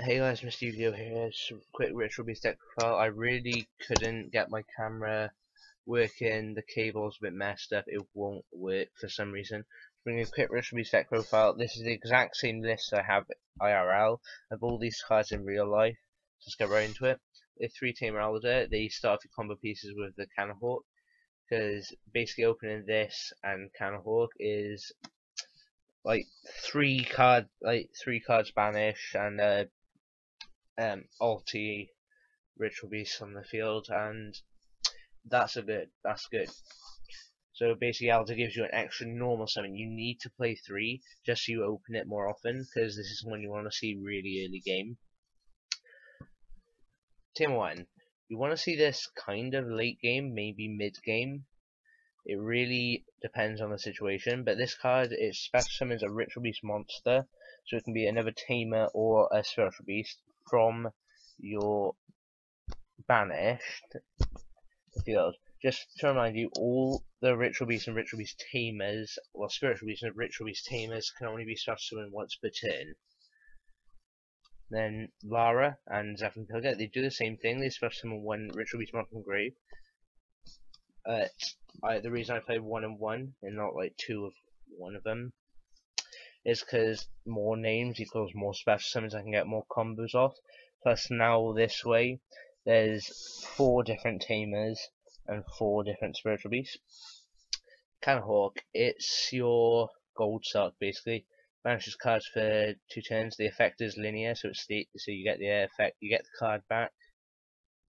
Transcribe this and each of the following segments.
Hey guys, Mr. Yu-Gi-Oh here. Some quick Ritual Beast deck profile. I really couldn't get my camera working. The cable's a bit messed up. It won't work for some reason. Bring a quick Ritual Beast deck profile. This is the exact same list I have IRL of all these cards in real life. Let's get right into it. The 3 Tamer Elder. They start off your combo pieces with the Cannon Hawk, because basically opening this and Cannon Hawk is like three cards banish and ulti Ritual Beast on the field, and that's good. So basically Elder gives you an extra normal summon. You need to play 3 just so you open it more often, because this is when you want to see really early game. Tamer 1. You want to see this kind of late game, maybe mid game. It really depends on the situation, but this card, it special summons a Ritual Beast monster, so it can be another Tamer or a Spiritual Beast from your banished field. Just to remind you, all the Ritual Beasts and Ritual Beast Tamers, well, Spiritual Beasts and Ritual Beast Tamers can only be special summoned once per turn. Then Lara and Zephyr Pilger, they do the same thing. They special summon one Ritual Beast Monster from Grave. The reason I play 1 and 1 and not like 2 of one of them is because more names equals more special summons. I can get more combos off. Plus now this way, there's 4 different Tamers and 4 different Spiritual Beasts. Cannon Hawk, it's your gold sock basically. Banishes cards for 2 turns. The effect is linear, so so you get the effect. You get the card back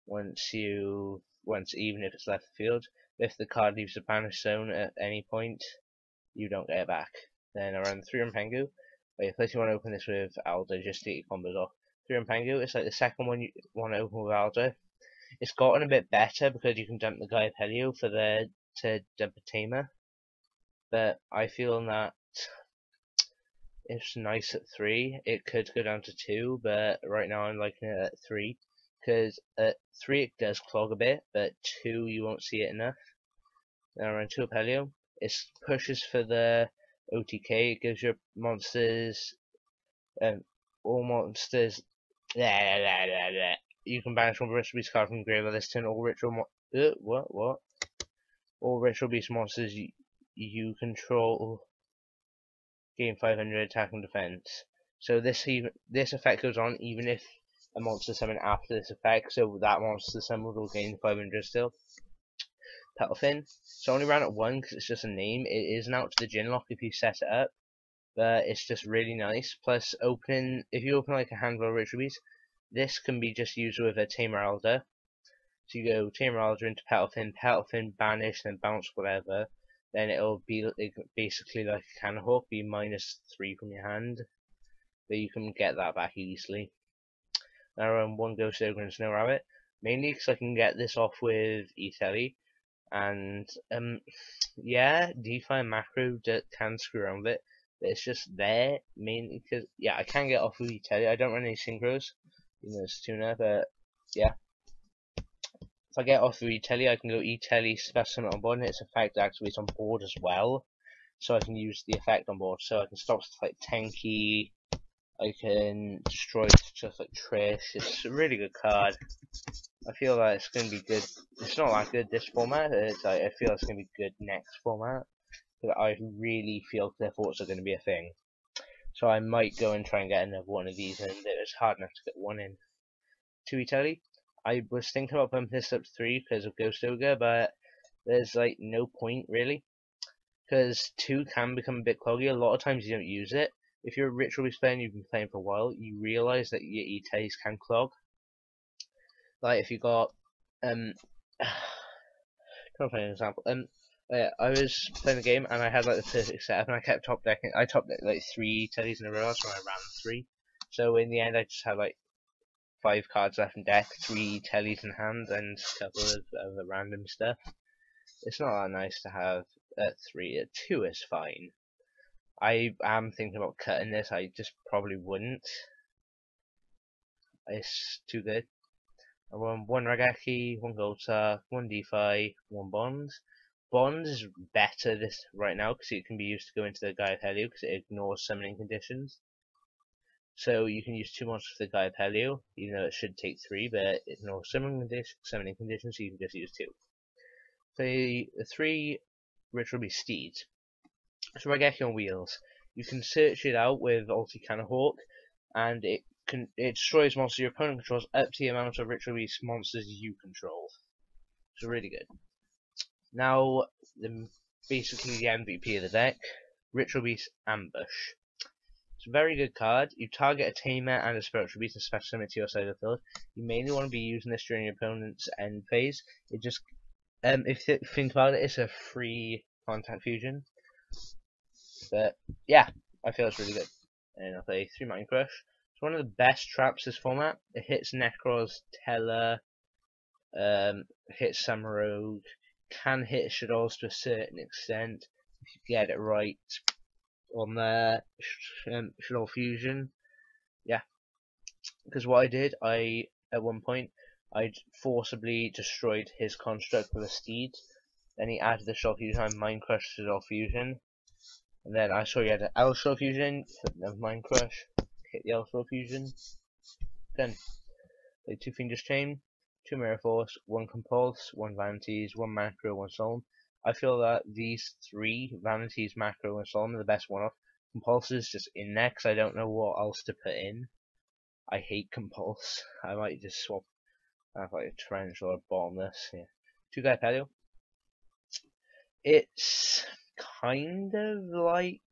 even if it's left the field. If the card leaves the banished zone at any point, you don't get it back. Then around 3 Pengu, first you want to open this with Alder just to get your combos off. 3 Pengu, it's like the second one you want to open with Alder. It's gotten a bit better because you can dump the Gaia Pelio to dump a Tamer, but I feel that it's nice at 3. It could go down to 2, but right now I'm liking it at 3. Because at 3 it does clog a bit, but 2 you won't see it enough. Then around 2 Pelio, it pushes for the OTK. It gives your monsters, all monsters. You can banish one Ritual Beast card from grave this turn. All All Ritual Beast monsters you control gain 500 attack and defense. So this effect goes on even if a monster summon after this effect, so that monster summon will gain 500 still. Petalfin, it's only ran at 1 because it's just a name. It is an out to the Gin Lock if you set it up, but it's just really nice. Plus, if you open like a handful of Ritual Beasts, this can be just used with a Tamer Elder. So you go Tamer Elder into Petalfin banish, then bounce whatever. Then it'll be basically like a Cannon Hawk, be -3 from your hand, but you can get that back easily. Now 1 Ghost Ogre and Snow Rabbit, mainly because I can get this off with E-Telly, and yeah, DeFi and Macro can screw around with it, but it's just there mainly because I can get off with E-Telly. I don't run any synchros, even though it's tuner, but yeah. If I get off with E-Telly, I can go E-Telly special summon on board, and its effect activates on board as well, so I can use the effect on board. So I can stop stuff like Tenki. I can destroy stuff like Trish. It's a really good card. I feel like it's going to be good. It's not that good this format. I feel it's going to be good next format. But I really feel their thoughts are going to be a thing. So I might go and try and get another one of these, and it's hard enough to get one in. 2 E-Telly. I was thinking about bumping this up to 3 because of Ghost Ogre, but there's like no point really. Because 2 can become a bit cloggy. A lot of times you don't use it. If you're a Ritual Beast player and you've been playing for a while, you realise that your E-Tellies can clog. Like if you got trying to find an example. I was playing the game and I had like the perfect setup and I kept top decking. I top decked like 3 E-Tellies in a row, so I ran 3. So in the end, I just had like 5 cards left in deck, 3 E-Tellies in hand, and a couple of other random stuff. It's not that nice to have at 3. At 2 is fine. I am thinking about cutting this. I just probably wouldn't. It's too good. I want 1 Raigeki, 1 Goldsa, 1 DeFi, 1 Bonds. Bonds is better right now because it can be used to go into the Gaia Helio because it ignores summoning conditions. So you can use 2 monsters for the Gaia Pelio, even though it should take 3, but it's no summoning conditions, so you can just use 2. The 3 Ritual Beast Steeds. So Raigeki on wheels. You can search it out with Ulti Cannon Hawk, and it destroys monsters your opponent controls up to the amount of Ritual Beast monsters you control. So really good. Now, basically the MVP of the deck, Ritual Beast Ambush. It's a very good card. You target a Tamer and a Spiritual Beast and special summon to your side of the field. You mainly want to be using this during your opponent's end phase. It just, if you think about it, it's a free contact fusion. But yeah, I feel it's really good. And I'll play 3 Mind Crush. It's one of the best traps this format. It hits Necros, Teller, hits Samurott, can hit Shaddolls to a certain extent if you get it right on the Shaddoll Fusion. Yeah, because what I did, at one point I forcibly destroyed his construct with a steed. Then he added the Shaddoll Fusion, I Mind Crush Shaddoll Fusion, and then I saw he had an L Shaddoll Fusion, then Mind Crush, hit the L Shaddoll Fusion. Then play 2 Fiendish Chain, 2 Mirror Force, 1 Compulse, 1 Vanities, 1 Macro, 1 Solemn. I feel that these 3, Vanities, Macro, and Solemn, are the best one-off. Compulse is just in there because I don't know what else to put in. I hate Compulse. I might just swap like a Trench or a Bottomless. Yeah. 2 Gaia Pelio. It's kind of like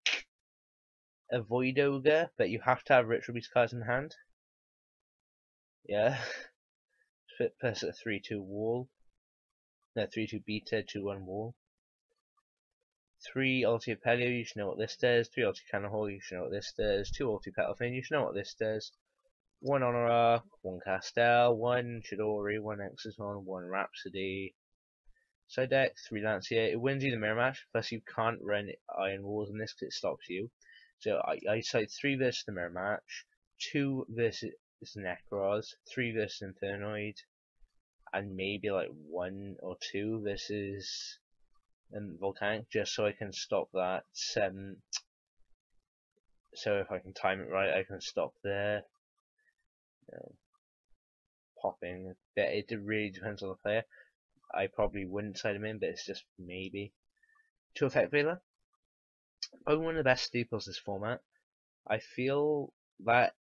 a Void Ogre, but you have to have Ritual Beast cards in hand. Yeah. Plus a 3/2 wall. No, 3/2 beta, 2/1 wall. 3 Ulti Pelio, you should know what this does. 3 Ulti Cannon Hawk, you should know what this does. 2 Ulti Petal Fin, you should know what this does. 1 Honor Arc, 1 Castel, 1 Chidori, 1 Exciton, 1 Rhapsody. Side deck, 3 Lancia. It wins you the mirror match, plus you can't run Iron Walls in this because it stops you. So I side 3 versus the mirror match, 2 versus Necros, 3 versus Infernoid, and maybe like 1 or 2 versus Volcanic, just so I can stop that. So if I can time it right, I can stop there. Popping. But it really depends on the player. I probably wouldn't side him in, but it's just maybe. 2 Effect Veiler. Probably one of the best staples this format. I feel that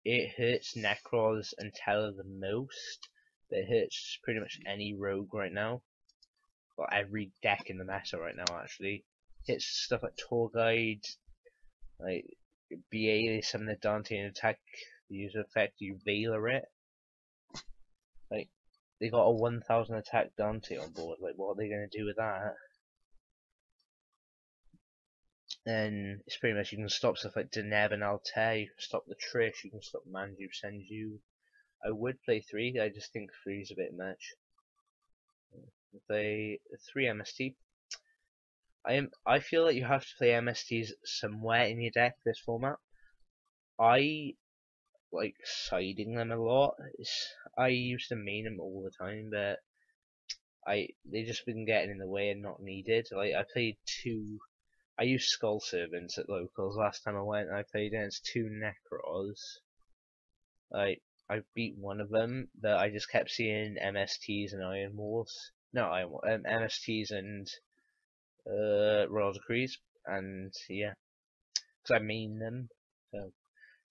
it hurts Necros and Teller the most, but it hurts pretty much any rogue right now. Well, every deck in the meta right now actually. Hits stuff like Tour Guide, like BA, summon the Dante and attack the user effect, you Veiler it. Like, they got a 1000 attack Dante on board, like what are they going to do with that? And it's pretty much, you can stop stuff like Deneb and Altair, you can stop the Trish, you can stop Manju, Senju. I would play 3, I just think 3 is a bit much. Play 3 MST. I feel that you have to play MSTs somewhere in your deck this format. I like siding them a lot. I used to main them all the time, but they just been getting in the way and not needed. Like I played 2. I used Skull Servants at locals last time I went. I played against 2 Necros. I beat one of them, but I just kept seeing MSTs and Iron Walls. No, MSTs and Royal Decrees, and yeah, because I main them. So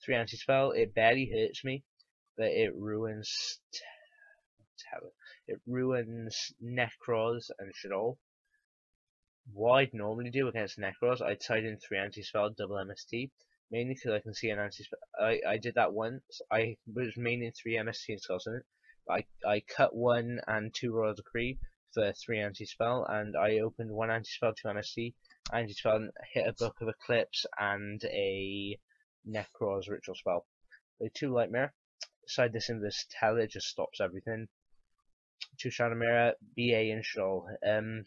3 anti-spell, it barely hurts me, but it ruins Necros and Shaddoll. What I'd normally do against Necros, I'd side in 3 anti-spell, double MST, mainly because I can see an anti-spell. I did that once. I was maining 3 MST and Skull Servant. I cut 1 and 2 Royal Decree for 3 anti-spell, and I opened 1 anti-spell, 2 MST, anti-spell, hit a Book of Eclipse and a Necros Ritual Spell. The 2 Light Mirror, side this in this Teller, it just stops everything. 2 Shadow Mirror, BA and Shaddoll.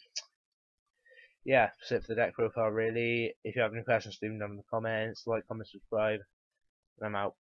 Yeah, that's it for the deck profile really. If you have any questions, leave them down in the comments. Like, comment, subscribe, and I'm out.